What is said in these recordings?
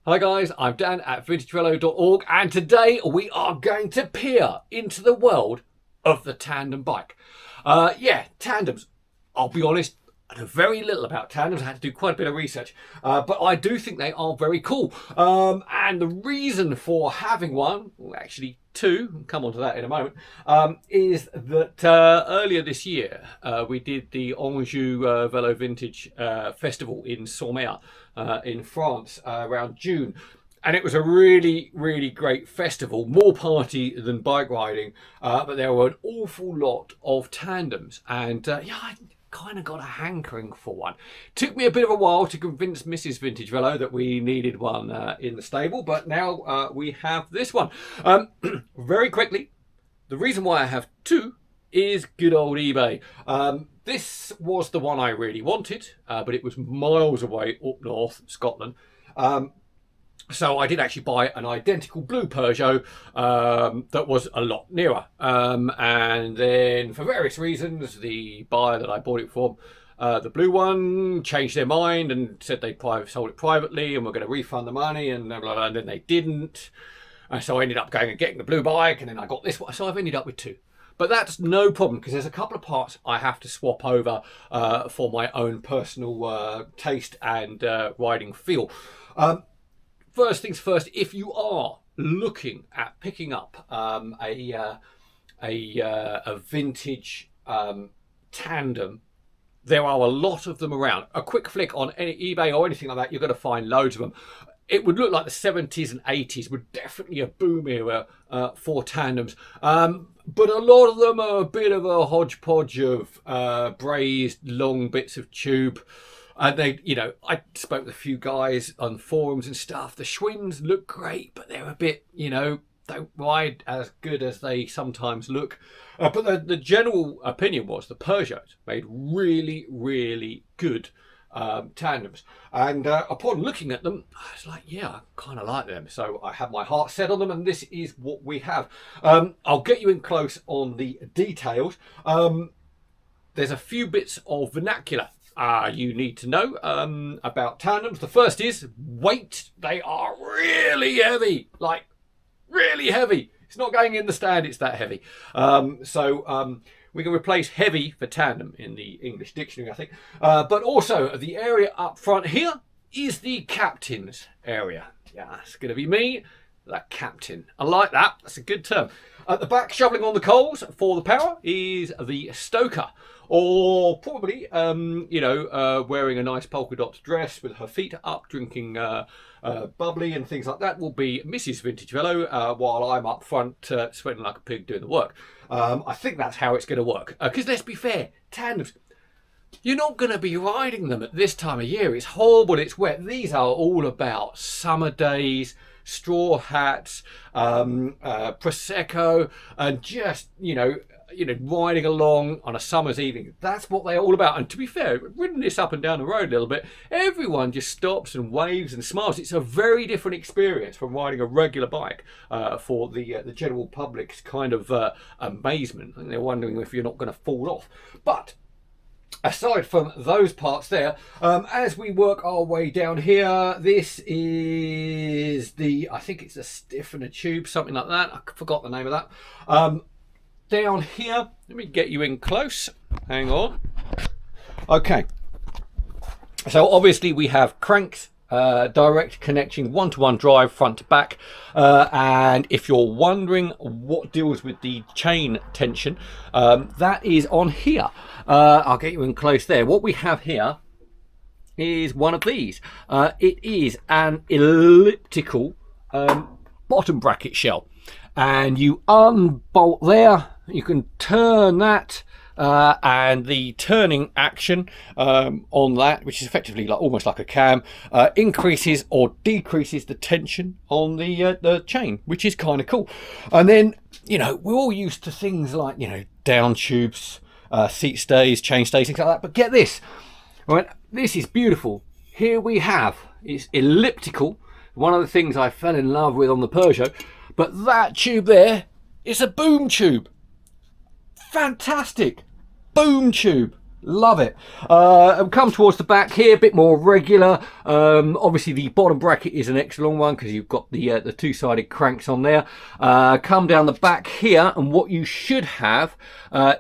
Hi guys, I'm Dan at vintagevello.org and today we are going to peer into the world of the tandem bike. Tandems. I'll be honest, I know very little about tandems. I had to do quite a bit of research, but I do think they are very cool. And the reason for having one, well, actually two, I'll come on to that in a moment, is that earlier this year we did the Anjou Velo Vintage Festival in Sommer in France around June. And it was a really, really great festival, more party than bike riding, but there were an awful lot of tandems. And I kind of got a hankering for one. Took me a bit of a while to convince Mrs. Vintage Velo that we needed one in the stable, but now we have this one. Very quickly, the reason why I have two is good old eBay. This was the one I really wanted, but it was miles away up north, Scotland. So I did actually buy an identical blue Peageot that was a lot nearer. And then for various reasons, the buyer that I bought it from, the blue one, changed their mind and said they sold it privately and were going to refund the money and blah, blah, blah, and then they didn't. And so I ended up going and getting the blue bike, and then I got this one. So I've ended up with two. But that's no problem because there's a couple of parts I have to swap over for my own personal taste and riding feel. First things first, if you are looking at picking up a vintage tandem, there are a lot of them around. A quick flick on any eBay or anything like that, you're going to find loads of them. It would look like the 70s and 80s were definitely a boom era for tandems. But a lot of them are a bit of a hodgepodge of brazed long bits of tube. And they, I spoke with a few guys on forums and stuff. The Schwinns look great, but they're a bit, don't ride as good as they sometimes look. But the general opinion was the Peageot made really, really good tandems. And upon looking at them, I was like, yeah, I kind of like them. So I had my heart set on them, and this is what we have. I'll get you in close on the details. There's a few bits of vernacular you need to know about tandems. The first is weight. They are really heavy, like really heavy. It's not going in the stand, it's that heavy. We can replace heavy for tandem in the English dictionary, I think. But also the area up front here is the captain's area. Yeah, it's going to be me, that captain. I like that. That's a good term. At the back, shoveling on the coals for the power, is the stoker. Or probably, wearing a nice polka dot dress with her feet up, drinking bubbly and things like that, will be Mrs. Vintage Velo, while I'm up front sweating like a pig doing the work. I think that's how it's going to work. Because let's be fair, tandems, you're not going to be riding them at this time of year. It's horrible, it's wet. These are all about summer days, straw hats, Prosecco, and just, riding along on a summer's evening. That's what they're all about. And to be fair, riding this up and down the road a little bit, everyone just stops and waves and smiles. It's a very different experience from riding a regular bike for the general public's kind of amazement. I think they're wondering if you're not going to fall off. But aside from those parts there, as we work our way down here, this is I think it's a stiffener tube, something like that. I forgot the name of that. Down here, let me get you in close. Hang on. Okay. So obviously we have cranks, direct connection, one-to-one drive, front to back. And if you're wondering what deals with the chain tension, that is on here. I'll get you in close there. What we have here is one of these. It is an elliptical bottom bracket shell. And you unbolt there, you can turn that, and the turning action on that, which is effectively almost like a cam, increases or decreases the tension on the chain, which is kind of cool. And then, we're all used to things like, down tubes, seat stays, chain stays, things like that. But get this, right? This is beautiful. Here we have, it's elliptical. One of the things I fell in love with on the Peageot. But that tube there is a boom tube. Fantastic. Boom tube. Love it. Come towards the back here, a bit more regular. Obviously the bottom bracket is an extra long one because you've got the two-sided cranks on there. Come down the back here, and what you should have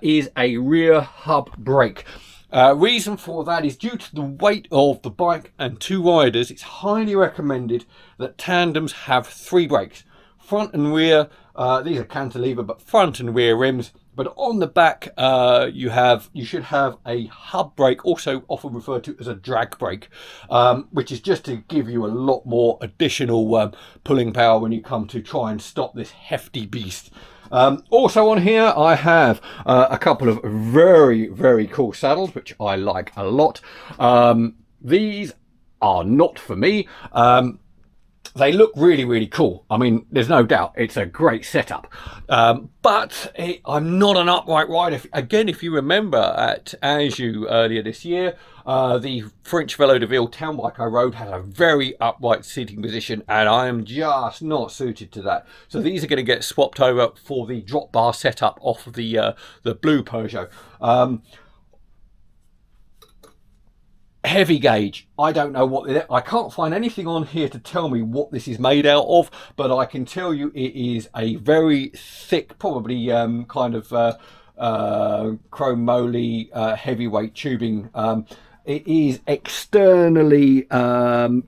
is a rear hub brake. Reason for that is due to the weight of the bike and two riders. It's highly recommended that tandems have 3 brakes, front and rear. These are cantilever, but front and rear rims. But on the back, you should have a hub brake, also often referred to as a drag brake, which is just to give you a lot more additional pulling power when you come to try and stop this hefty beast. Also on here, I have a couple of very, very cool saddles, which I like a lot. These are not for me. They look really, really cool. I mean, there's no doubt it's a great setup. But I'm not an upright rider. Again, if you remember at Anjou earlier this year, the French Vélo de Ville town bike I rode had a very upright seating position, and I am just not suited to that. So these are going to get swapped over for the drop bar setup off of the blue Peageot. Heavy gauge. I don't know what I can't find anything on here to tell me what this is made out of, but I can tell you it is a very thick, probably kind of chrome moly heavyweight tubing. It is externally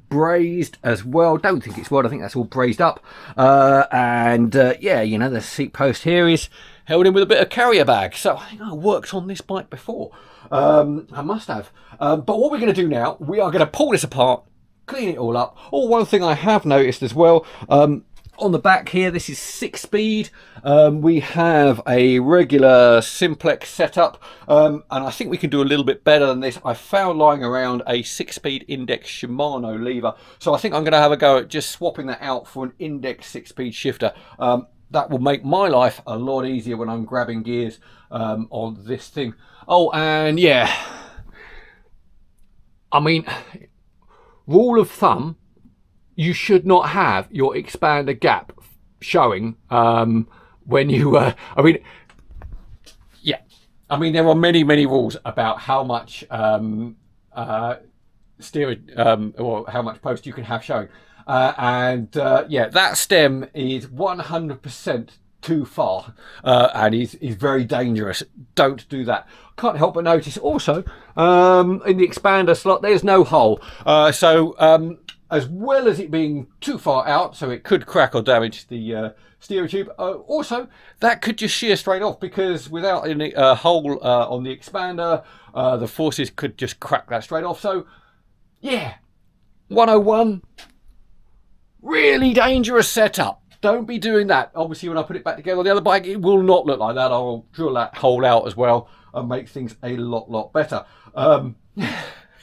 brazed as well. Don't think it's wood. I think that's all brazed up. Yeah, you know, the seat post here is held in with a bit of carrier bag. So I think I worked on this bike before. I must have. But what we're going to do now, we are going to pull this apart, clean it all up. Oh, one thing I have noticed as well, on the back here, this is 6-speed. We have a regular simplex setup, and I think we can do a little bit better than this. I found lying around a 6-speed index Shimano lever, so I think I'm going to have a go at just swapping that out for an index 6-speed shifter. That will make my life a lot easier when I'm grabbing gears on this thing. Oh, and yeah, I mean, rule of thumb, you should not have your expander gap showing when you, I mean, yeah. I mean, there are many, many rules about how much steerage or how much post you can have showing. Yeah, that stem is 100% too far and is very dangerous. Don't do that. Can't help but notice also in the expander slot there's no hole, as well as it being too far out, so it could crack or damage the steering tube. Also, that could just shear straight off, because without any hole on the expander, the forces could just crack that straight off. So yeah, 101, really dangerous setup. Don't be doing that. Obviously, when I put it back together on the other bike, it will not look like that. I'll drill that hole out as well and make things a lot better. I'm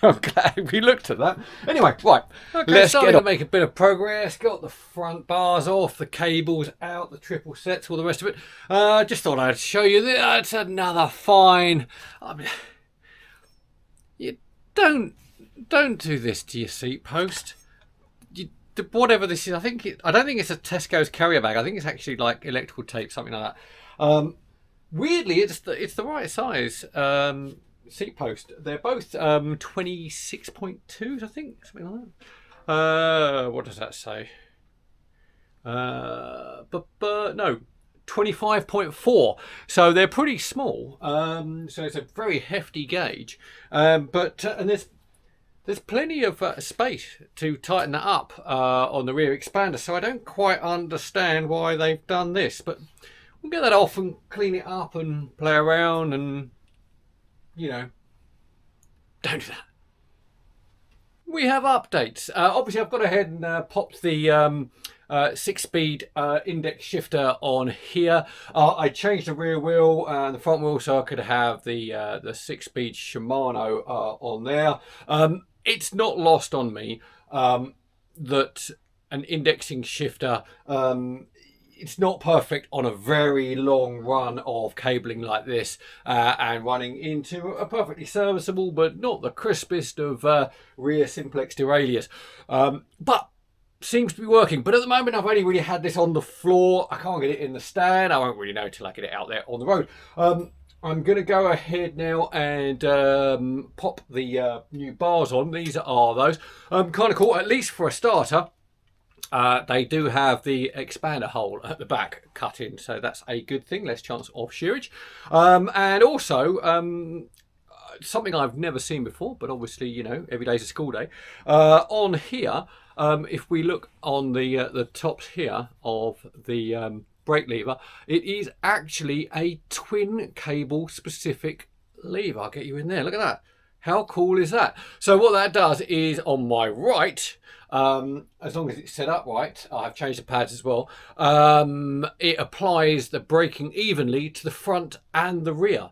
glad we looked at that. Anyway, right. Okay, let's get to make a bit of progress. Got the front bars off, the cables out, the triple sets, all the rest of it. Just thought I'd show you that. That's another fine. I mean, you don't do this to your seat post. Whatever this is, I don't think it's a Tesco's carrier bag. I think it's actually like electrical tape, something like that. Weirdly, it's the right size seat post. They're both 26.2s, I think, something like that. What does that say? No, 25.4. So they're pretty small. So it's a very hefty gauge. And there's plenty of space to tighten that up on the rear expander, so I don't quite understand why they've done this, but we'll get that off and clean it up and play around and, you know, don't do that. We have updates. Obviously, I've gone ahead and popped the 6-speed index shifter on here. I changed the rear wheel and the front wheel so I could have the 6-speed Shimano on there. It's not lost on me that an indexing shifter, it's not perfect on a very long run of cabling like this and running into a perfectly serviceable but not the crispest of rear simplex derailleurs. But seems to be working. But at the moment I've only really had this on the floor. I can't get it in the stand. I won't really know till I get it out there on the road. I'm going to go ahead now and pop the new bars on. These are those. Kind of cool, at least for a starter. They do have the expander hole at the back cut in, so that's a good thing. Less chance of shearage. And also, something I've never seen before, but obviously, you know, every day's a school day. On here, if we look on the tops here of the brake lever, it is actually a twin cable specific lever. I'll get you in there. Look at that. How cool is that? So what that does is on my right, as long as it's set up right, I've changed the pads as well, it applies the braking evenly to the front and the rear.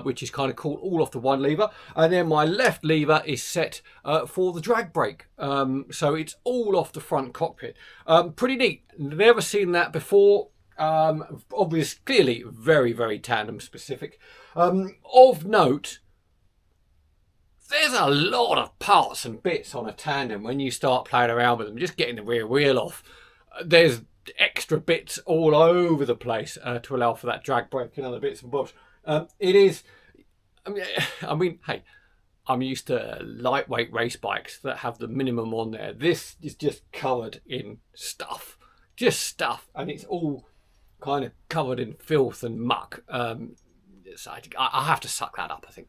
Which is kind of cool, all off the one lever. And then my left lever is set for the drag brake. So it's all off the front cockpit. Pretty neat. Never seen that before. Obviously, clearly very, very tandem specific. Of note, there's a lot of parts and bits on a tandem when you start playing around with them. Just getting the rear wheel off. There's extra bits all over the place to allow for that drag brake and other bits and bobs. It is, I mean, hey, I'm used to lightweight race bikes that have the minimum on there. This is just covered in stuff, just stuff, and it's all kind of covered in filth and muck. So I have to suck that up, I think.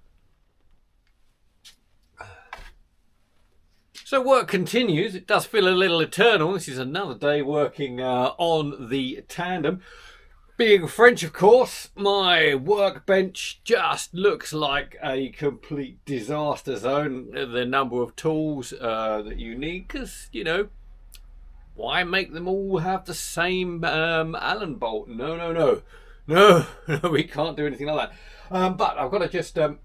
So work continues. It does feel a little eternal. This is another day working on the tandem. Being French, of course, my workbench just looks like a complete disaster zone. The number of tools that you need, because, you know, why make them all have the same Allen bolt? No, we can't do anything like that. But I've got to just, I've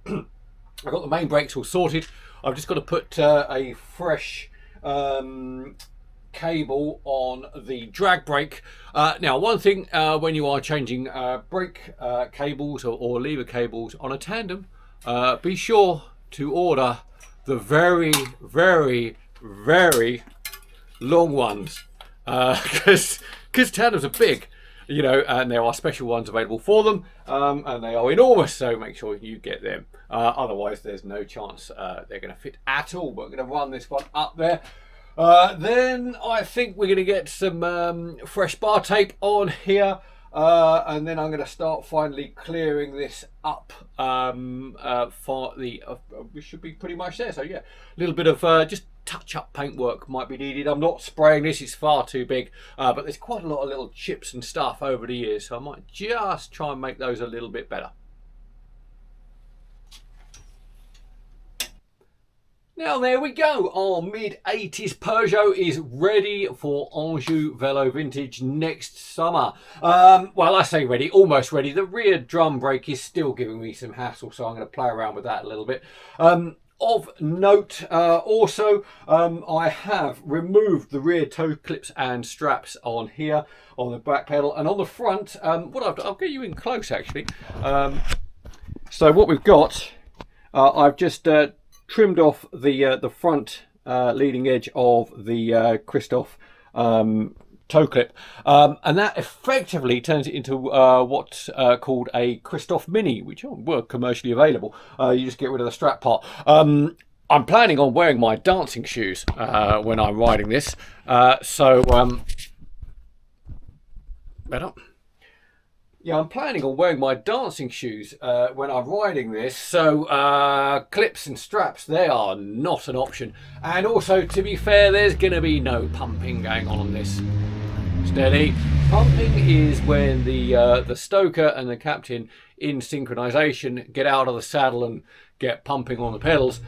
got the main brakes all sorted. I've just got to put a fresh cable on the drag brake. Now, one thing when you are changing brake cables or lever cables on a tandem, be sure to order the very, very, very long ones, because tandems are big, you know, and there are special ones available for them, and they are enormous, so make sure you get them. Otherwise, there's no chance they're going to fit at all. But we're going to run this one up there. Then I think we're going to get some fresh bar tape on here, and then I'm going to start finally clearing this up for the we should be pretty much there. So yeah, a little bit of just touch-up paintwork might be needed. I'm not spraying this, it's far too big, but there's quite a lot of little chips and stuff over the years, so I might just try and make those a little bit better. Now there we go, our mid-80s Peageot is ready for Anjou Velo Vintage next summer. Well, I say ready, almost ready. The rear drum brake is still giving me some hassle, so I'm going to play around with that a little bit. Of note, also, I have removed the rear toe clips and straps on here, on the back pedal, and on the front, I'll get you in close actually. So what we've got, I've just trimmed off the front leading edge of the Christoph toe clip, and that effectively turns it into what's called a Christoph Mini, which were commercially available. You just get rid of the strap part. I'm planning on wearing my dancing shoes when I'm riding this, better. Yeah, I'm planning on wearing my dancing shoes when I'm riding this, so clips and straps, they are not an option. And also, to be fair, there's going to be no pumping going on this. Steady. Pumping is when the stoker and the captain, in synchronization, get out of the saddle and get pumping on the pedals.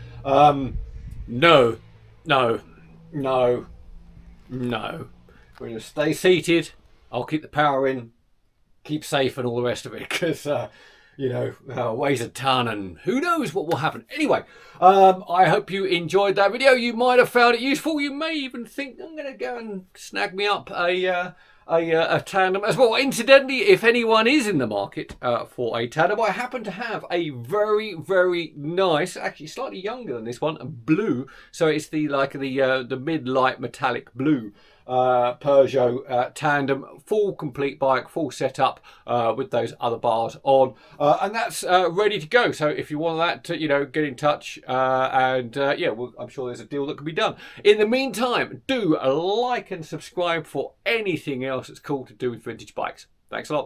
No. We're going to stay seated. I'll keep the power in. Keep safe and all the rest of it, because you know, weighs a ton and who knows what will happen. Anyway, I hope you enjoyed that video. You might have found it useful. You may even think I'm going to go and snag me up a tandem as well. Incidentally, if anyone is in the market for a tandem, I happen to have a very, very nice, actually slightly younger than this one, blue. So it's the mid-light metallic blue. Peageot Tandem, full complete bike, full setup with those other bars on, and that's ready to go. So if you want that, you know, get in touch, and yeah, well, I'm sure there's a deal that can be done. In the meantime, do like and subscribe for anything else that's cool to do with vintage bikes. Thanks a lot.